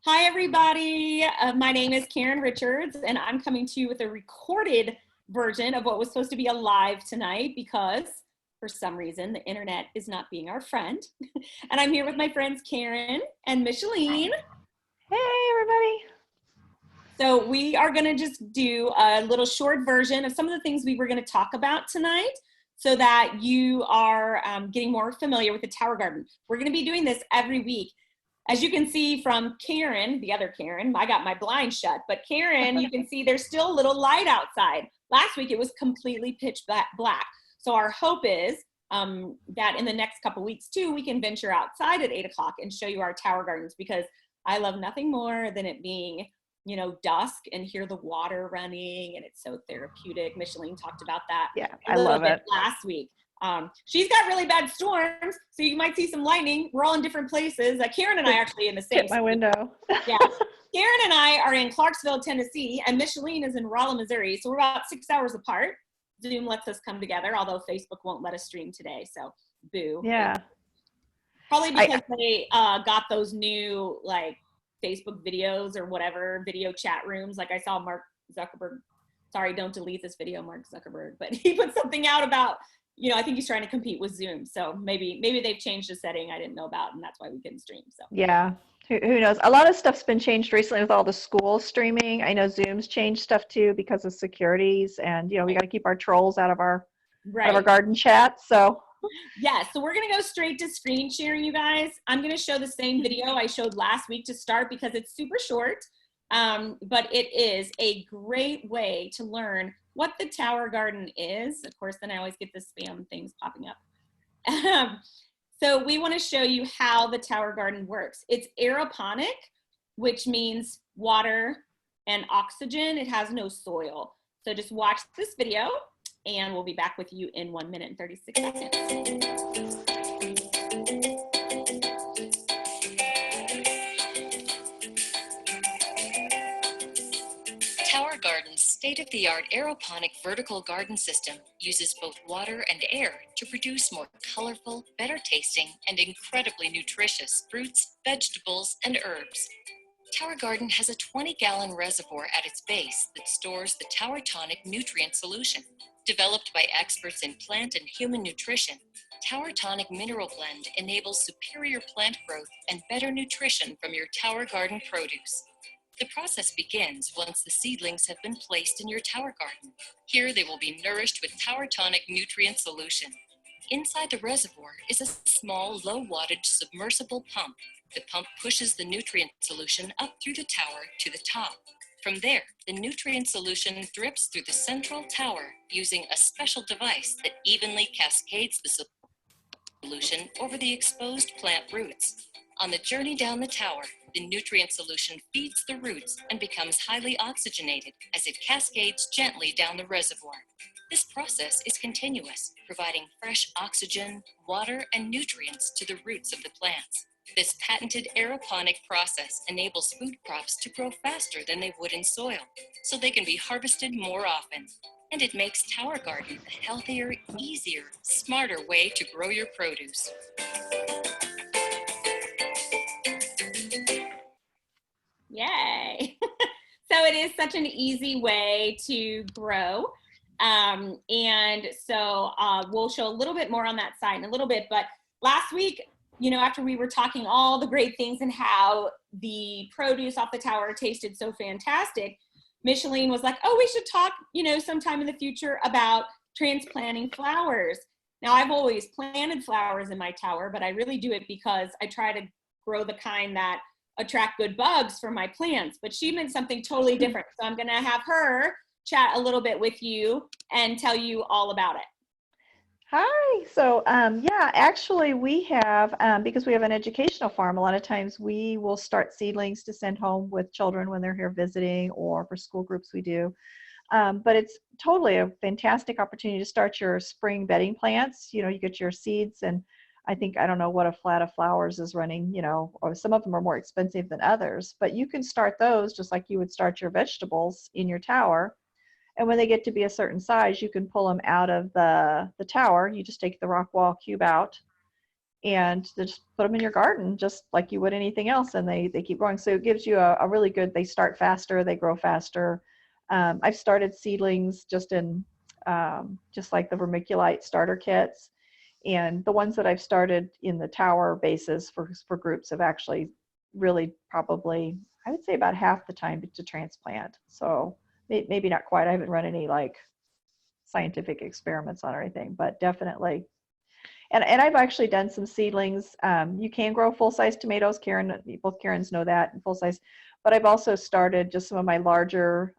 Hi, everybody. My name is Karren Richards, and I'm coming to you with a recorded version of what was supposed to be a live tonight because, for some reason, the internet is not being our friend. And I'm here with my friends Karren and Micheline. Hey, everybody. So we are going to just do a little short version of some of the things we were going to talk about tonight so that you are getting more familiar with the Tower Garden. We're going to be doing this every week. As you can see from Karren, the other Karren, I got my blind shut, but Karren, you can see there's still a little light outside. Last week it was completely pitch black. So our hope is that in the next couple weeks too, we can venture outside at 8 o'clock and show you our Tower Gardens, because I love nothing more than it being, dusk and hear the water running, and it's so therapeutic. Micheline talked about that Yeah, a I little love bit it. last week. She's got really bad storms, so you might see some lightning. We're all in different places. Karren and I are actually in the same Hit my city. window. Yeah. Karren and I are in Clarksville, Tennessee, and Micheline is in Rolla, Missouri. So we're about 6 hours apart. Zoom lets us come together, although Facebook won't let us stream today. So boo. Yeah. Probably because they got those new Facebook videos or whatever, video chat rooms. Like I saw Mark Zuckerberg. Sorry, don't delete this video, Mark Zuckerberg. But he put something out about, I think he's trying to compete with Zoom. So maybe they've changed the setting I didn't know about, and that's why we couldn't stream. So Yeah. Who knows? A lot of stuff's been changed recently with all the school streaming. I know Zoom's changed stuff too because of securities, and we got to keep our trolls out of our garden chat. So yeah, so we're gonna go straight to screen sharing, you guys. I'm gonna show the same video I showed last week to start because it's super short, but it is a great way to learn what the Tower Garden is. Of course, then I always get the spam things popping up. So we want to show you how the Tower Garden works. It's aeroponic, which means water and oxygen. It has no soil. So just watch this video and we'll be back with you in 1 minute and 36 seconds. Tower Garden's state-of-the-art aeroponic vertical garden system uses both water and air to produce more colorful, better-tasting, and incredibly nutritious fruits, vegetables, and herbs. Tower Garden has a 20-gallon reservoir at its base that stores the Tower Tonic nutrient solution. Developed by experts in plant and human nutrition, Tower Tonic Mineral Blend enables superior plant growth and better nutrition from your Tower Garden produce. The process begins once the seedlings have been placed in your Tower Garden. Here they will be nourished with Tower Tonic nutrient solution. Inside the reservoir is a small, low-wattage submersible pump. The pump pushes the nutrient solution up through the tower to the top. From there, the nutrient solution drips through the central tower using a special device that evenly cascades the solution over the exposed plant roots. On the journey down the tower, the nutrient solution feeds the roots and becomes highly oxygenated as it cascades gently down the reservoir. This process is continuous, providing fresh oxygen, water, and nutrients to the roots of the plants. This patented aeroponic process enables food crops to grow faster than they would in soil, so they can be harvested more often. And it makes Tower Garden a healthier, easier, smarter way to grow your produce. Yay. So it is such an easy way to grow. And so we'll show a little bit more on that side in a little bit. But last week, after we were talking all the great things and how the produce off the tower tasted so fantastic, Micheline was like, oh, we should talk, sometime in the future about transplanting flowers. Now, I've always planted flowers in my tower, but I really do it because I try to grow the kind that attract good bugs for my plants. But she meant something totally different. So I'm going to have her chat a little bit with you and tell you all about it. hi. So yeah, actually we have, because we have an educational farm, a lot of times we will start seedlings to send home with children when they're here visiting, or for school groups we do. But it's totally a fantastic opportunity to start your spring bedding plants. You get your seeds, and I don't know what a flat of flowers is running, or some of them are more expensive than others, but you can start those just like you would start your vegetables in your tower. And when they get to be a certain size, you can pull them out of the tower. You just take the rock wall cube out, and just put them in your garden just like you would anything else, and they keep growing. So it gives you a really good, they start faster, they grow faster. I've started seedlings just in just like the vermiculite starter kits, and the ones that I've started in the tower bases for groups have actually really probably, I would say, about half the time to transplant. So maybe not quite, I haven't run any like scientific experiments on or anything, but definitely. And I've actually done some seedlings. You can grow full-size tomatoes. Both Karens know that, full-size. But I've also started just some of my larger,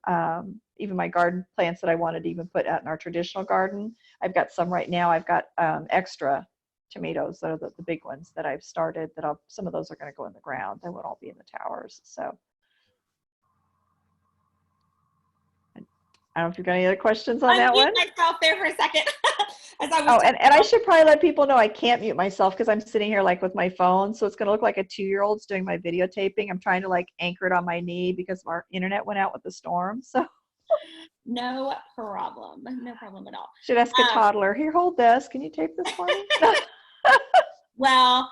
even my garden plants that I wanted to even put out in our traditional garden. I've got some right now. I've got extra tomatoes that are the big ones that I've started. Some of those are going to go in the ground. They won't all be in the towers. So I don't know if you've got any other questions on that one. Unmute myself there for a second. As I was Oh, and I should probably let people know I can't mute myself because I'm sitting here like with my phone. So it's going to look like a 2-year-old's doing my videotaping. I'm trying to like anchor it on my knee because our internet went out with the storm. So no problem. No problem at all. should ask a toddler, here, hold this. Can you tape this for me? Well,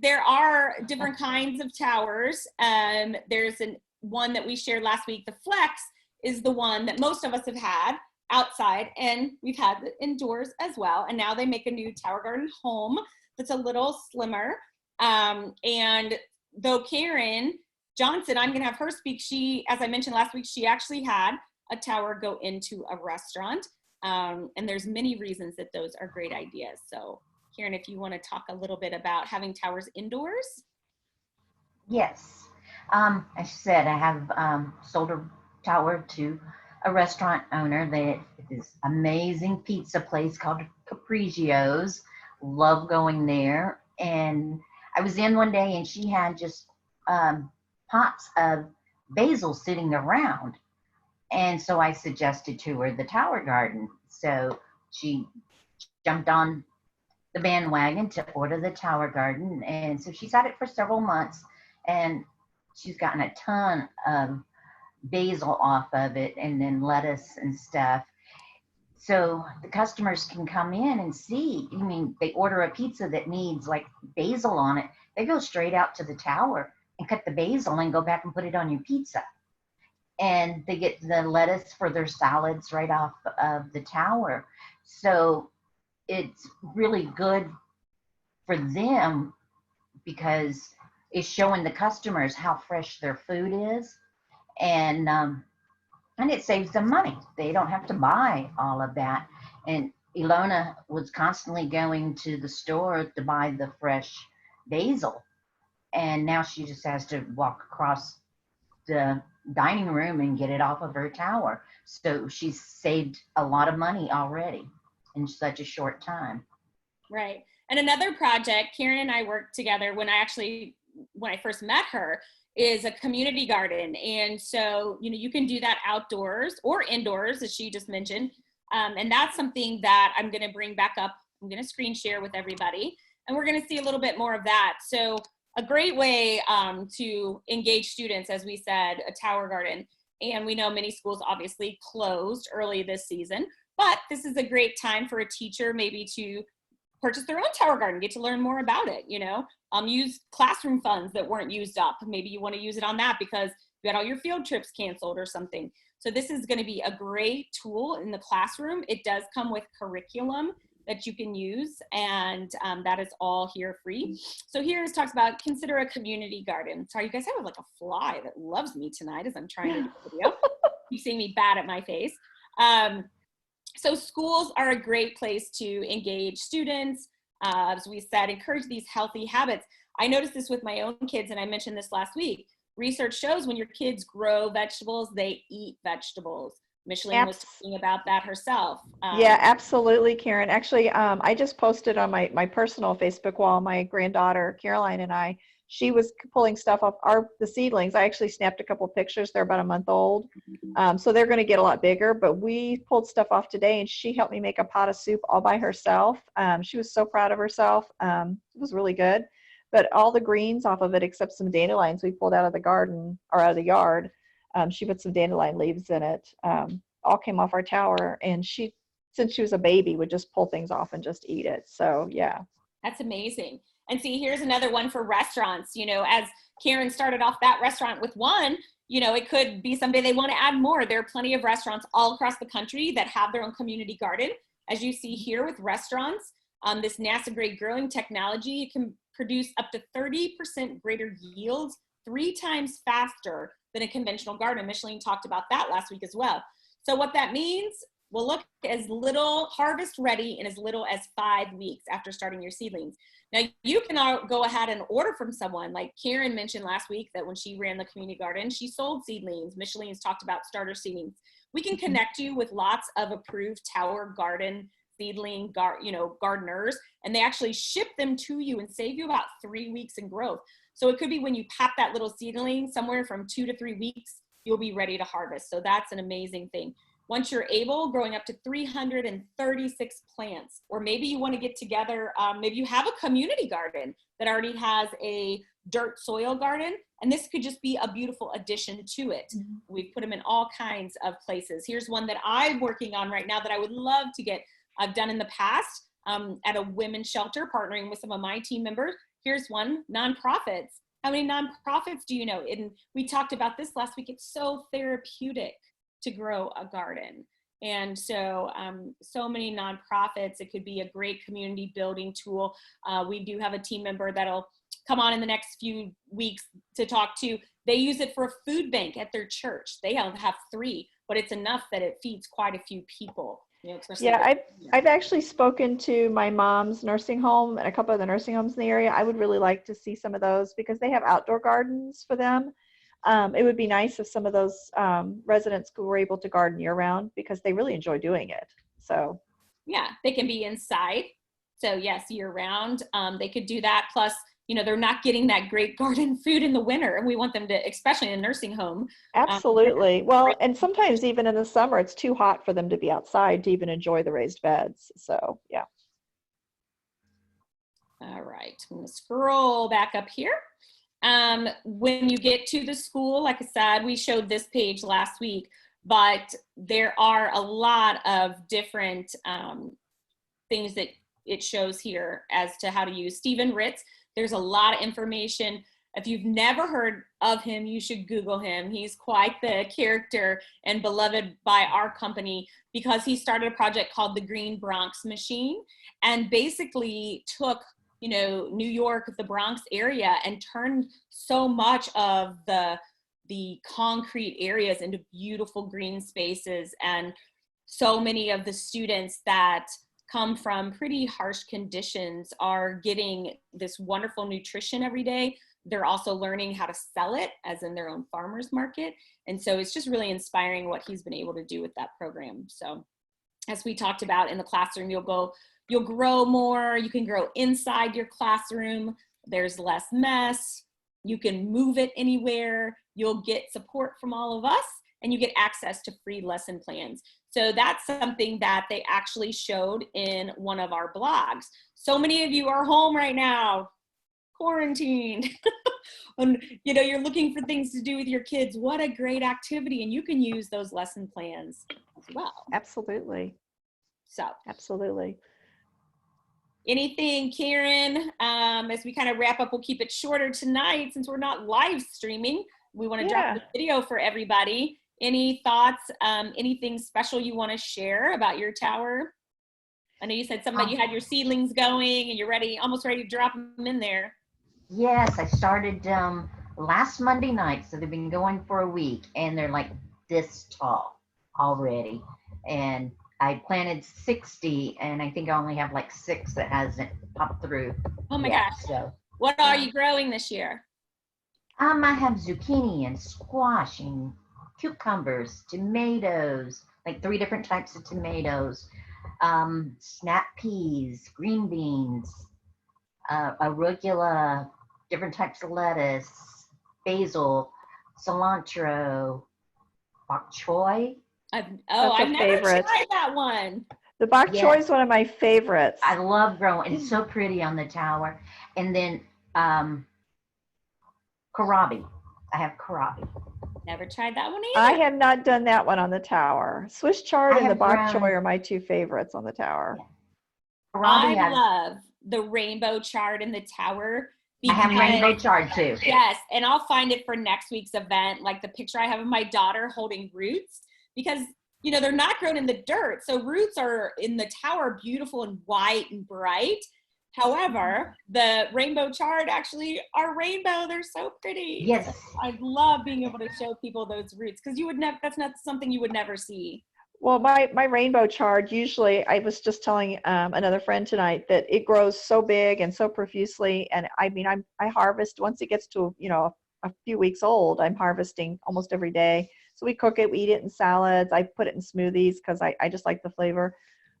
there are different kinds of towers. There's one that we shared last week. The Flex is the one that most of us have had outside, and we've had it indoors as well. And now they make a new Tower Garden Home that's a little slimmer. And though Karren Johnson, I'm going to have her speak. She, as I mentioned last week, she actually had a tower go into a restaurant. And there's many reasons that those are great ideas. So Karren, if you want to talk a little bit about having towers indoors. Yes. As you said, I have sold a tower to a restaurant owner. They this amazing pizza place called Capriccio's. Love going there. And I was in one day and she had just pots of basil sitting around. And so I suggested to her the tower garden. So she jumped on the bandwagon to order the tower garden. And so she's had it for several months and she's gotten a ton of basil off of it, and then lettuce and stuff. So the customers can come in and see. I mean, they order a pizza that needs like basil on it. They go straight out to the tower and cut the basil and go back and put it on your pizza. And they get the lettuce for their salads right off of the tower. So it's really good for them because it's showing the customers how fresh their food is. And it saves them money. They don't have to buy all of that. And Ilona was constantly going to the store to buy the fresh basil. And now she just has to walk across the dining room and get it off of her tower. So she's saved a lot of money already in such a short time. Right. And another project, Karren and I worked together when I first met her, is a community garden. And so, you can do that outdoors or indoors, as she just mentioned. And that's something that I'm going to bring back up. I'm going to screen share with everybody, and we're going to see a little bit more of that. So a great way to engage students, as we said, a tower garden. And we know many schools obviously closed early this season, but this is a great time for a teacher maybe to purchase their own tower garden, get to learn more about it, use classroom funds that weren't used up. Maybe you want to use it on that because you had all your field trips canceled or something. So this is going to be a great tool in the classroom. It does come with curriculum that you can use, and that is all here free. So here it talks about consider a community garden. Sorry, you guys have like a fly that loves me tonight as I'm trying to do the video. You see me bad at my face. So schools are a great place to engage students. As we said, encourage these healthy habits. I noticed this with my own kids, and I mentioned this last week. Research shows when your kids grow vegetables, they eat vegetables. Micheline was talking about that herself. Yeah, absolutely, Karren. Actually, I just posted on my personal Facebook wall, my granddaughter, Caroline, and she was pulling stuff off the seedlings. I actually snapped a couple pictures. They're about a month old. So they're going to get a lot bigger, but we pulled stuff off today and she helped me make a pot of soup all by herself. She was so proud of herself. It was really good, but all the greens off of it, except some dandelions we pulled out of the garden or out of the yard. She put some dandelion leaves in it. All came off our tower, and since she was a baby, would just pull things off and just eat it. So yeah. That's amazing. And see, here's another one for restaurants. As Karren started off that restaurant with one, it could be someday they want to add more. There are plenty of restaurants all across the country that have their own community garden. As you see here with restaurants, this NASA grade growing technology, it can produce up to 30% greater yields 3 times faster than a conventional garden. Micheline talked about that last week as well. So what that means, will look as little harvest ready in as little as 5 weeks after starting your seedlings. Now you can go ahead and order from someone, like Karren mentioned last week that when she ran the community garden, she sold seedlings. Micheline's talked about starter seedlings. We can connect you with lots of approved tower garden seedling gardeners, and they actually ship them to you and save you about 3 weeks in growth. So it could be when you pop that little seedling, somewhere from 2 to 3 weeks, you'll be ready to harvest. So that's an amazing thing. Once you're able, growing up to 336 plants, or maybe you want to get together, maybe you have a community garden that already has a dirt soil garden, and this could just be a beautiful addition to it. Mm-hmm. We've put them in all kinds of places. Here's one that I'm working on right now that I would love to get. I've done in the past at a women's shelter, partnering with some of my team members. Here's one, nonprofits. How many nonprofits do you know? And we talked about this last week. It's so therapeutic to grow a garden. And so, so many nonprofits, it could be a great community building tool. We do have a team member that'll come on in the next few weeks to talk to. They use it for a food bank at their church. They have 3, but it's enough that it feeds quite a few people. Yeah, I've actually spoken to my mom's nursing home and a couple of the nursing homes in the area. I would really like to see some of those because they have outdoor gardens for them. It would be nice if some of those residents were able to garden year round because they really enjoy doing it. So yeah, they can be inside. So yes, year round, they could do that. Plus, they're not getting that great garden food in the winter, and we want them to, especially in a nursing home. Absolutely. Well, and sometimes even in the summer, it's too hot for them to be outside to even enjoy the raised beds. So yeah. All right, I'm going to scroll back up here. When you get to the school, like I said, we showed this page last week, but there are a lot of different things that it shows here as to how to use Stephen Ritz. There's a lot of information. If you've never heard of him, you should Google him. He's quite the character and beloved by our company because he started a project called the Green Bronx Machine and basically took New York, the Bronx area, and turned so much of the concrete areas into beautiful green spaces. And so many of the students that come from pretty harsh conditions are getting this wonderful nutrition every day. They're also learning how to sell it as in their own farmer's market. And so it's just really inspiring what he's been able to do with that program. So as we talked about in the classroom, you'll grow more. You can grow inside your classroom. There's less mess. You can move it anywhere. You'll get support from all of us, and you get access to free lesson plans. So that's something that they actually showed in one of our blogs. So many of you are home right now, quarantined, and you're looking for things to do with your kids. What a great activity, and you can use those lesson plans as well. Absolutely. So absolutely. Anything, Karren, as we kind of wrap up, we'll keep it shorter tonight since we're not live streaming. We want to drop the video for everybody. Any thoughts, anything special you want to share about your tower? I know you said something about you had your seedlings going and you're almost ready to drop them in there. Yes, I started last Monday night, so they've been going for a week, and they're like this tall already. And I planted 60, and I think I only have like 6 that hasn't popped through. Oh my gosh. So, what are you growing this year? I have zucchini and squash and cucumbers, tomatoes, like 3 different types of tomatoes, snap peas, green beans, arugula, different types of lettuce, basil, cilantro, bok choy. I've never tried that one. The bok choy is one of my favorites. I love growing. It's so pretty on the tower. And then kohlrabi. I have kohlrabi. Never tried that one either. I have not done that one on the tower. Swiss chard and the bok choy are my 2 favorites on the tower. I love the rainbow chard in the tower. I have because- rainbow chard too. Yes, and I'll find it for next week's event, like the picture I have of my daughter holding roots, because you know they're not grown in the dirt, so roots are in the tower, beautiful and white and bright. However, the rainbow chard actually are rainbow. They're so pretty. Yes. I love being able to show people those roots because you would never. That's not something you would never see. Well, my rainbow chard, usually, I was just telling another friend tonight that it grows so big and so profusely. And I mean, I harvest once it gets to, you know, a few weeks old, I'm harvesting almost every day. So we cook it, we eat it in salads. I put it in smoothies because I just like the flavor.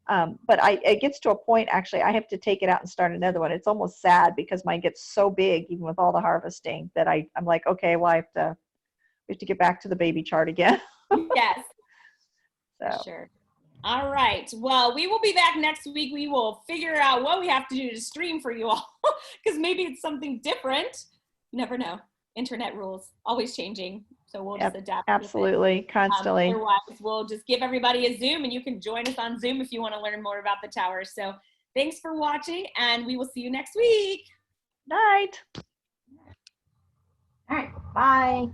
But it gets to a point, actually, I have to take it out and start another one. It's almost sad because mine gets so big, even with all the harvesting, that I'm like, okay, well, we have to get back to the baby chart again. Yes. So. Sure. All right. Well, we will be back next week. We will figure out what we have to do to stream for you all because maybe it's something different. You never know. Internet rules always changing. So we'll just adapt. Absolutely. Constantly. Otherwise, we'll just give everybody a Zoom and you can join us on Zoom if you want to learn more about the tower. So thanks for watching and we will see you next week. Night. All right. Bye.